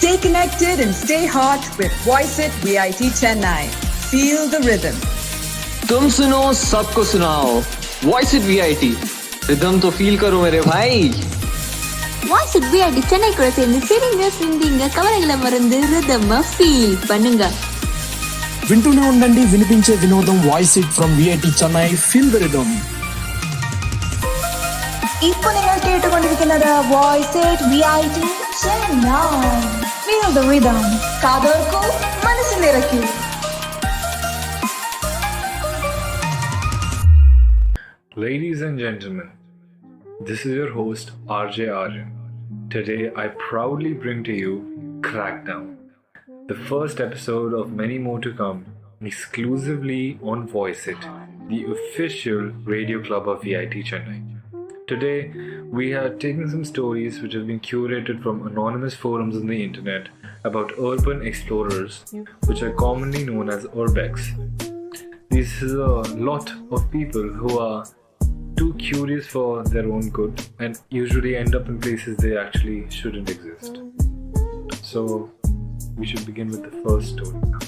Stay connected and stay hot with VIT Chennai. Feel the rhythm. तुम सुनो सबको सुनाओ वॉइस इट वीआईटी रिदम तो फील करो मेरे भाई வாய்ஸ் இட் விஐடி சென்னை கூட சேர்ந்து சிரிங்க சிந்திங்க கவலைகளை மறந்து ரிதம் ஃபீல் பண்ணுங்க వింటూనే ఉండండి వినిపించే వినోదం voice it from VIT Chennai feel the rhythm ഇപ്പോൾ നിങ്ങൾ കേട്ടുകൊണ്ടിരിക്കുന്നത് voice it VIT Chennai feel the rhythm കാതോർക്കൂ മനസ്സ് നിറയ്ക്കൂ. Ladies and gentlemen, this is your host RJ Aryan. Today I proudly bring to you Crackdown, the first episode of many more to come, exclusively on Voice It, the official radio club of VIT Chennai. Today we have taken some stories which have been curated from anonymous forums on the internet about urban explorers, which are commonly known as urbex. This is a lot of people who are too curious for their own good and usually end up in places they actually shouldn't exist. So we should begin with the first story now.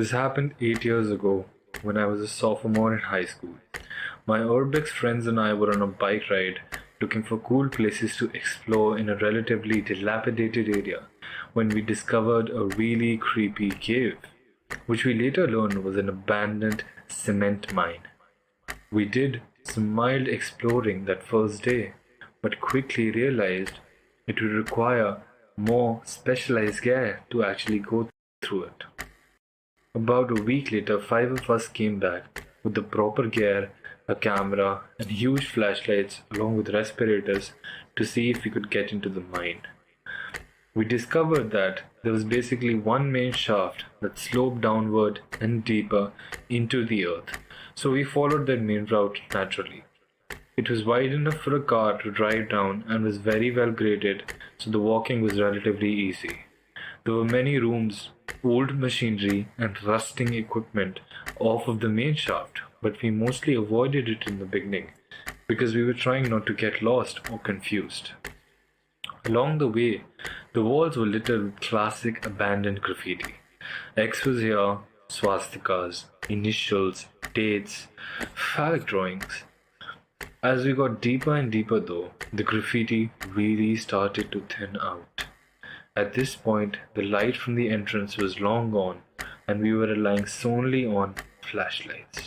This happened 8 years ago when I was a sophomore in high school. My urbex friends and I were on a bike ride looking for cool places to explore in a relatively dilapidated area when we discovered a really creepy cave, which we later learned was an abandoned cement mine. We did some mild exploring that first day, but quickly realized it would require more specialized gear to actually go through it. About a week later, 5 of us came back with the proper gear, a camera, and huge flashlights along with respirators to see if we could get into the mine. We discovered that there was basically one main shaft that sloped downward and deeper into the earth, so we followed that main route naturally. It was wide enough for a car to drive down and was very well graded, so the walking was relatively easy. There were many rooms, old machinery and rusting equipment off of the main shaft, but we mostly avoided it in the beginning because we were trying not to get lost or confused. Along the way, the walls were littered with classic abandoned graffiti. X was here, swastikas, initials, dates, phallic drawings. As we got deeper and deeper though, the graffiti really started to thin out. At this point, the light from the entrance was long gone and we were relying solely on flashlights.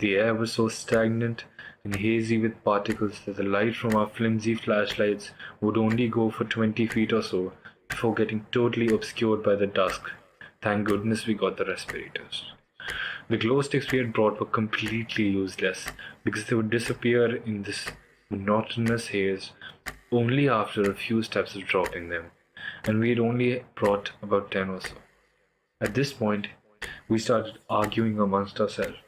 The air was so stagnant and hazy with particles that the light from our flimsy flashlights would only go for 20 feet or so before getting totally obscured by the dusk. Thank goodness we got the respirators. The glow sticks we had brought were completely useless because they would disappear in this monotonous haze only after a few steps of dropping them, and we had only brought about 10 or so. At this point, we started arguing amongst ourselves.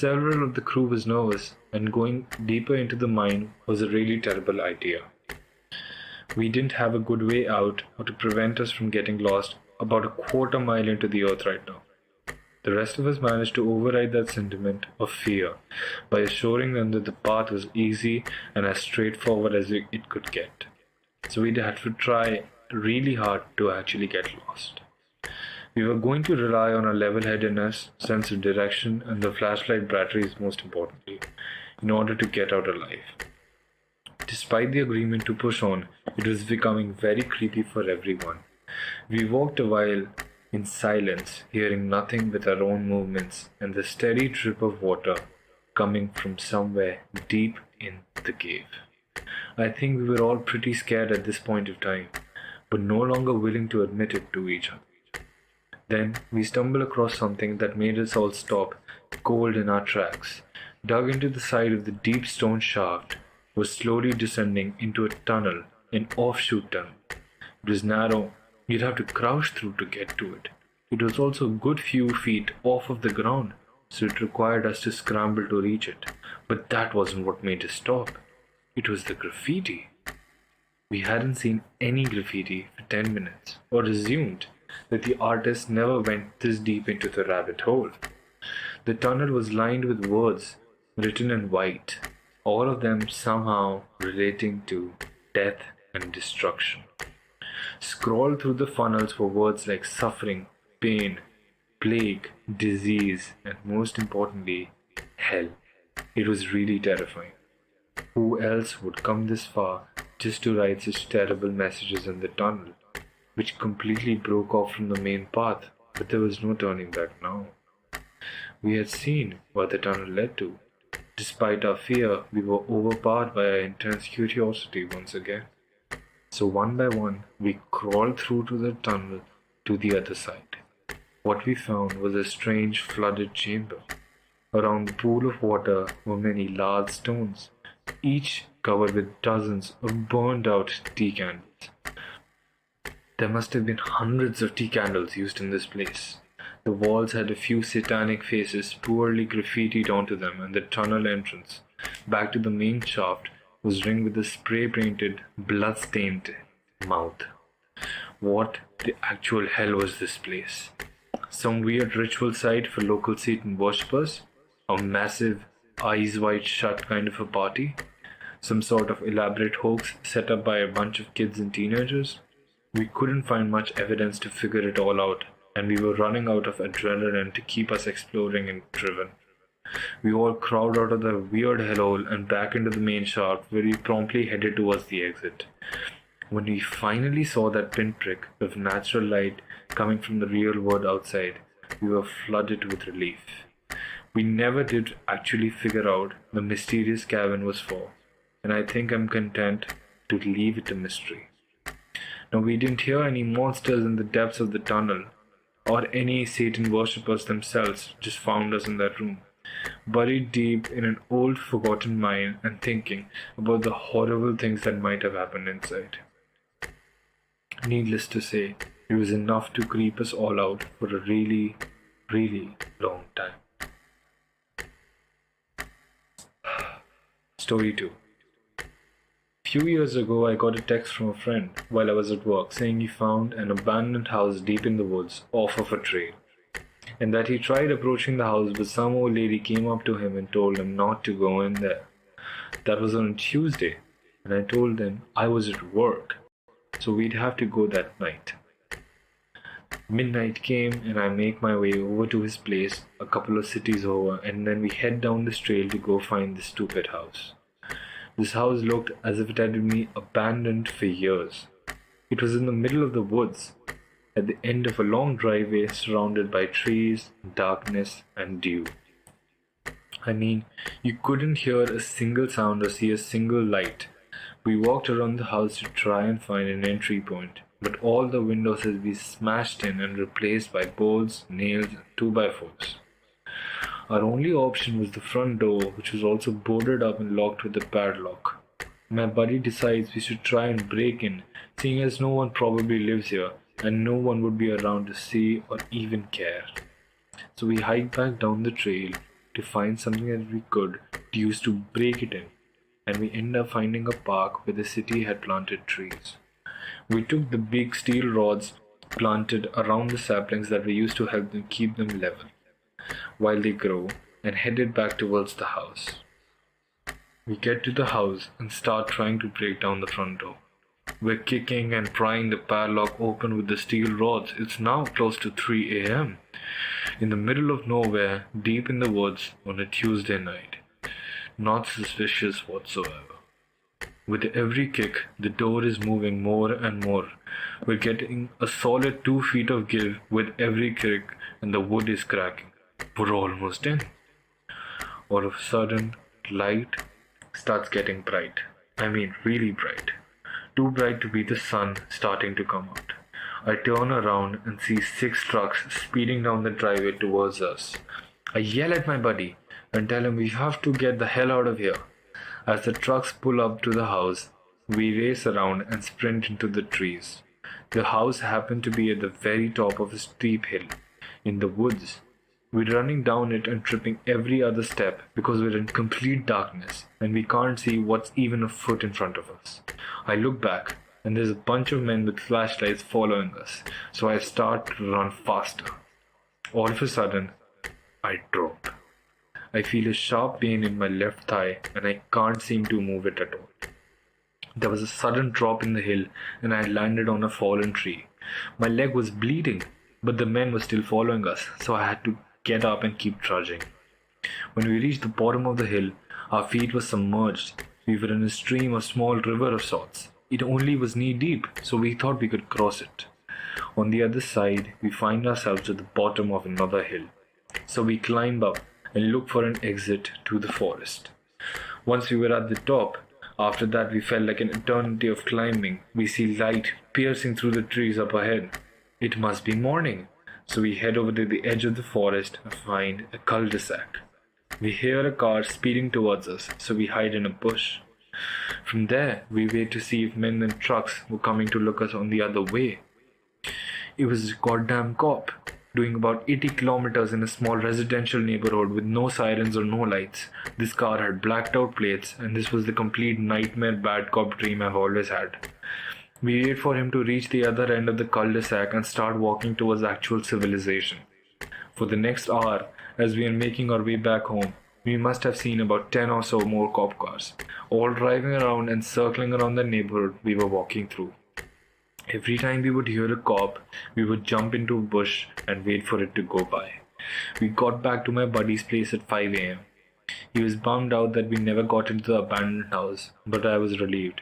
Several of the crew was nervous, and going deeper into the mine was a really terrible idea. We didn't have a good way out or to prevent us from getting lost about a quarter mile into the earth right now. The rest of us managed to override that sentiment of fear by assuring them that the path was easy and as straightforward as it could get. So we had to try really hard to actually get lost. We were going to rely on our level-headedness, sense of direction, and the flashlight batteries most importantly, in order to get out alive. Despite the agreement to push on, it was becoming very creepy for everyone. We walked a while in silence, hearing nothing but our own movements and the steady drip of water coming from somewhere deep in the cave. I think we were all pretty scared at this point of time, but no longer willing to admit it to each other. Then we stumbled across something that made us all stop cold in our tracks. Dug into the side of the deep stone shaft was slowly descending into a tunnel, an offshoot tunnel. It was narrow. You'd have to crouch through to get to it. It was also a good few feet off of the ground, so it required us to scramble to reach it. But that wasn't what made us stop. It was the graffiti. We hadn't seen any graffiti for 10 minutes, or assumed that the artist never went this deep into the rabbit hole. The tunnel was lined with words written in white, all of them somehow relating to death and destruction. Scroll through the funnels were words like suffering, pain, plague, disease, and most importantly, hell. It was really terrifying. Who else would come this far just to write such terrible messages in the tunnel, which completely broke off from the main path, but there was no turning back now. We had seen what the tunnel led to. Despite our fear, we were overpowered by our intense curiosity once again. So one by one, we crawled through to the tunnel to the other side. What we found was a strange flooded chamber. Around the pool of water were many large stones, each covered with dozens of burned out tea candles. There must have been hundreds of tea candles used in this place. The walls had a few satanic faces poorly graffitied onto them, and the tunnel entrance back to the main shaft was ringed with a spray-painted, blood-stained mouth. What the actual hell was this place? Some weird ritual site for local Satan worshippers? A massive, eyes wide shut kind of a party? Some sort of elaborate hoax set up by a bunch of kids and teenagers? We couldn't find much evidence to figure it all out, and we were running out of adrenaline to keep us exploring and driven. We all crawled out of the weird hellhole and back into the main shaft, where we promptly headed towards the exit. When we finally saw that pinprick of natural light coming from the real world outside, we were flooded with relief. We never did actually figure out the mysterious cavern was for, and I think I'm content to leave it a mystery. Now, we didn't hear any monsters in the depths of the tunnel, or any Satan worshippers themselves just found us in that room, buried deep in an old forgotten mine and thinking about the horrible things that might have happened inside. Needless to say, it was enough to creep us all out for a really, really long time. Story 2. Few years ago, I got a text from a friend while I was at work saying he found an abandoned house deep in the woods off of a trail, and that he tried approaching the house, but some old lady came up to him and told him not to go in there. That was on Tuesday, and I told him I was at work, so we'd have to go that night. Midnight came, and I make my way over to his place a couple of cities over, and then we head down this trail to go find this stupid house. This house looked as if it had been abandoned for years. It was in the middle of the woods, at the end of a long driveway surrounded by trees, darkness, and dew. I mean, you couldn't hear a single sound or see a single light. We walked around the house to try and find an entry point, but all the windows had been smashed in and replaced by bolts, nails, and 2x4s. Our only option was the front door, which was also boarded up and locked with a padlock. My buddy decides we should try and break in, seeing as no one probably lives here, and no one would be around to see or even care. So we hiked back down the trail to find something that we could use to break it in, and we ended up finding a park where the city had planted trees. We took the big steel rods planted around the saplings that were used to help them keep them level while they grow, and headed back towards the house. We get to the house and start trying to break down the front door. We're kicking and prying the padlock open with the steel rods. It's now close to 3 a.m. in the middle of nowhere, deep in the woods on a Tuesday night. Not suspicious whatsoever. With every kick, the door is moving more and more. We're getting a solid 2 feet of give with every kick, and the wood is cracking. We're almost in. All of a sudden, light starts getting bright. I mean, really bright. Too bright to be the sun starting to come out. I turn around and see 6 trucks speeding down the driveway towards us. I yell at my buddy and tell him we have to get the hell out of here. As the trucks pull up to the house, we race around and sprint into the trees. The house happened to be at the very top of a steep hill in the woods. We're running down it and tripping every other step because we're in complete darkness and we can't see what's even a foot in front of us. I look back and there's a bunch of men with flashlights following us, so I start to run faster. All of a sudden, I drop. I feel a sharp pain in my left thigh and I can't seem to move it at all. There was a sudden drop in the hill and I landed on a fallen tree. My leg was bleeding, but the men were still following us, so I had to get up and keep trudging. When we reached the bottom of the hill, our feet were submerged. We were in a stream or small river of sorts. It only was knee deep, so we thought we could cross it. On the other side, we find ourselves at the bottom of another hill. So we climb up and look for an exit to the forest. Once we were at the top, after that we felt like an eternity of climbing. We see light piercing through the trees up ahead. It must be morning, so we head over to the edge of the forest and find a cul-de-sac. We hear a car speeding towards us, so we hide in a bush. From there, we wait to see if men and trucks were coming to look us on the other way. It was a goddamn cop, doing about 80 kilometers in a small residential neighborhood with no sirens or no lights. This car had blacked out plates, and this was the complete nightmare bad cop dream I've always had. We wait for him to reach the other end of the cul-de-sac and start walking towards actual civilization. For the next hour, as we are making our way back home, we must have seen about 10 or so more cop cars, all driving around and circling around the neighborhood we were walking through. Every time we would hear a cop, we would jump into a bush and wait for it to go by. We got back to my buddy's place at 5 a.m. He was bummed out that we never got into the abandoned house, but I was relieved.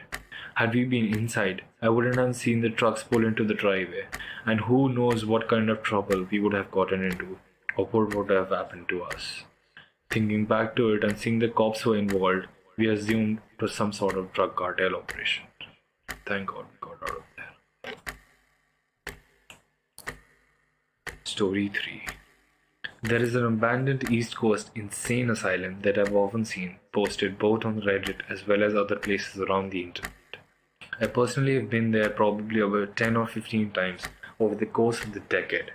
Had we been inside, I wouldn't have seen the trucks pull into the driveway, and who knows what kind of trouble we would have gotten into, or what would have happened to us. Thinking back to it and seeing the cops who were involved, we assumed it was some sort of drug cartel operation. Thank God we got out of there. Story 3. There is an abandoned East Coast insane asylum that I've often seen posted both on Reddit as well as other places around the internet. I personally have been there probably over 10 or 15 times over the course of the decade,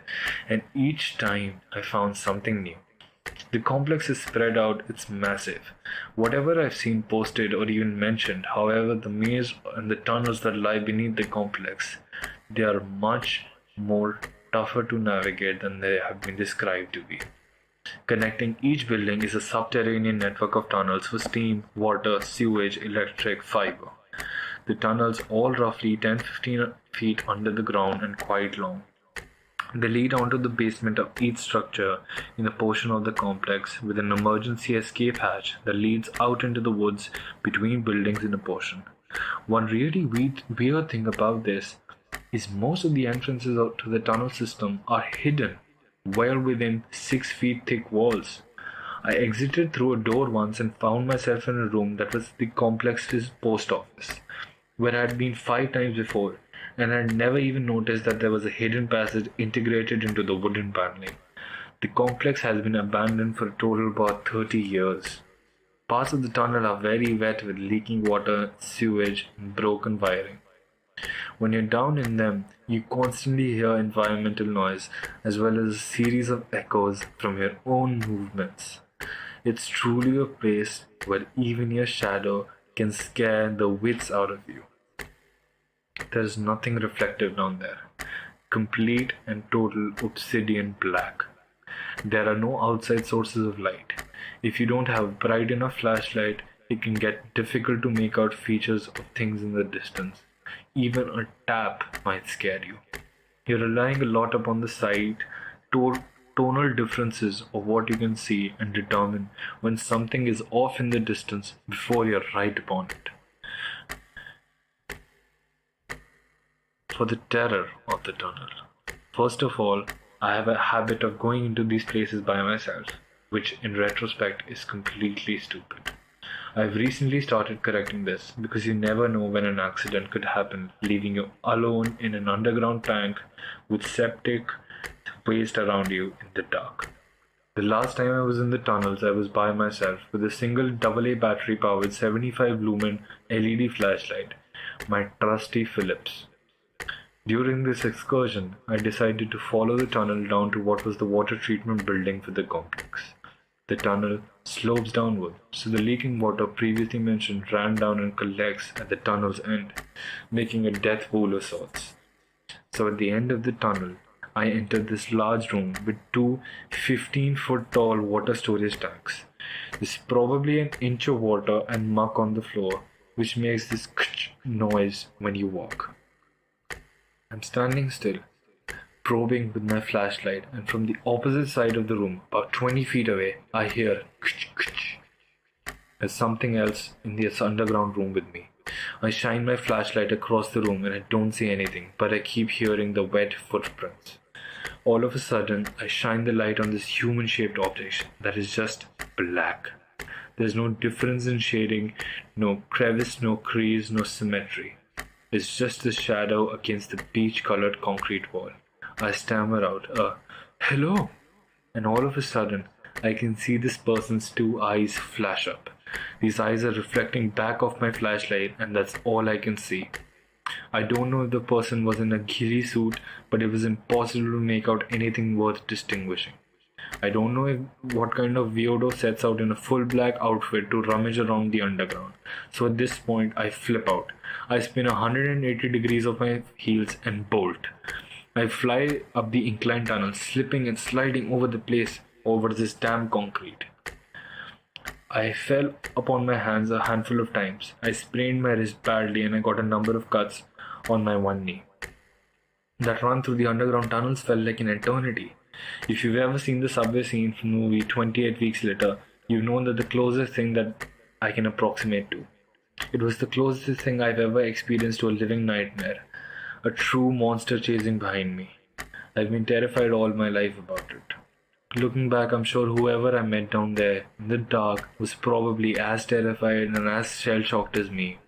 and each time I found something new. The complex is spread out, it's massive. Whatever I've seen posted or even mentioned, however, the maze and the tunnels that lie beneath the complex, they are much more tougher to navigate than they have been described to be. Connecting each building is a subterranean network of tunnels for steam, water, sewage, electric, fiber. The tunnels all roughly 10-15 feet under the ground and quite long. They lead onto the basement of each structure in a portion of the complex with an emergency escape hatch that leads out into the woods between buildings in a portion. One really weird thing about this is most of the entrances out to the tunnel system are hidden well within 6 feet thick walls. I exited through a door once and found myself in a room that was the complex's post office, where I had been 5 times before, and I had never even noticed that there was a hidden passage integrated into the wooden paneling. The complex has been abandoned for a total of about 30 years. Parts of the tunnel are very wet with leaking water, sewage, and broken wiring. When you're down in them, you constantly hear environmental noise as well as a series of echoes from your own movements. It's truly a place where even your shadow can scare the wits out of you. There is nothing reflective down there. Complete and total obsidian black. There are no outside sources of light. If you don't have a bright enough flashlight, it can get difficult to make out features of things in the distance. Even a tap might scare you. You're relying a lot upon the sight, tonal differences of what you can see and determine when something is off in the distance before you're right upon it. For the terror of the tunnel. First of all, I have a habit of going into these places by myself, which in retrospect is completely stupid. I've recently started correcting this because you never know when an accident could happen, leaving you alone in an underground tank with septic waste around you in the dark. The last time I was in the tunnels, I was by myself with a single AA battery powered 75 lumen LED flashlight, my trusty Philips. During this excursion, I decided to follow the tunnel down to what was the water treatment building for the complex. The tunnel slopes downward, so the leaking water previously mentioned ran down and collects at the tunnel's end, making a death pool of sorts. So at the end of the tunnel, I entered this large room with 2 15-foot tall water storage tanks. There's probably an inch of water and muck on the floor, which makes this noise when you walk. I'm standing still, probing with my flashlight, and from the opposite side of the room, about 20 feet away, I hear there's something else in this underground room with me. I shine my flashlight across the room and I don't see anything, but I keep hearing the wet footprints. All of a sudden, I shine the light on this human-shaped object that is just black. There's no difference in shading, no crevice, no crease, no symmetry. It's just a shadow against the peach-colored concrete wall. I stammer out, hello? And all of a sudden, I can see this person's two eyes flash up. These eyes are reflecting back off my flashlight, and that's all I can see. I don't know if the person was in a ghillie suit, but it was impossible to make out anything worth distinguishing. I don't know what kind of weirdo sets out in a full black outfit to rummage around the underground. So at this point, I flip out. I spin 180 degrees of my heels and bolt. I fly up the inclined tunnel, slipping and sliding over the place, over this damn concrete. I fell upon my hands a handful of times. I sprained my wrist badly and I got a number of cuts on my one knee. That run through the underground tunnels felt like an eternity. If you've ever seen the subway scene from the movie 28 Weeks Later, you've known that the closest thing that I can approximate to. It was the closest thing I've ever experienced to a living nightmare. A true monster chasing behind me. I've been terrified all my life about it. Looking back, I'm sure whoever I met down there in the dark was probably as terrified and as shell-shocked as me.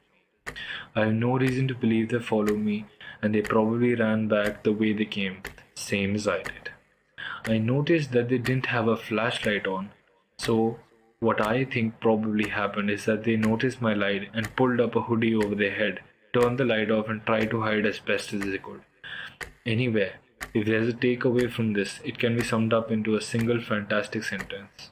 I have no reason to believe they followed me, and they probably ran back the way they came, same as I did. I noticed that they didn't have a flashlight on, so what I think probably happened is that they noticed my light and pulled up a hoodie over their head, turned the light off and tried to hide as best as they could. Anyway, if there's a takeaway from this, it can be summed up into a single fantastic sentence.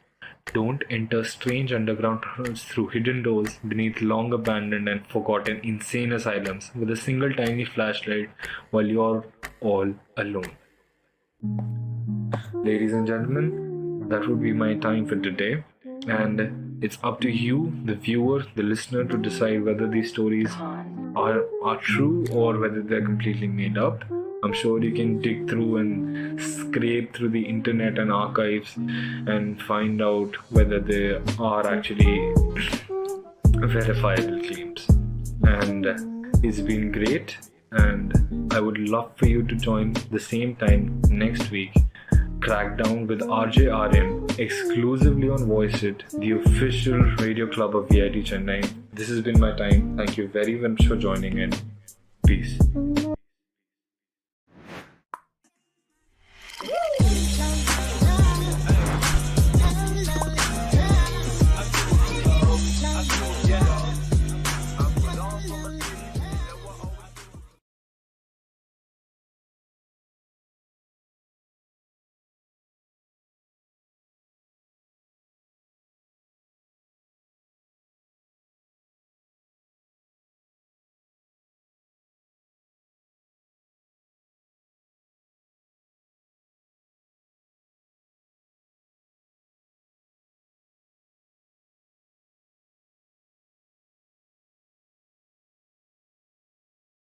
Don't enter strange underground tunnels through hidden doors beneath long abandoned and forgotten insane asylums with a single tiny flashlight while you're all alone. Ladies and gentlemen, that would be my time for today. And it's up to you, the viewer, the listener, to decide whether these stories are true or whether they're completely made up. I'm sure you can dig through and scrape through the internet and archives and find out whether they are actually verifiable claims. And it's been great, and I would love for you to join the same time next week. Crackdown with RJ Aryan, exclusively on Voice It, the official radio club of VIT Chennai. This has been my time. Thank you very much for joining in. Peace.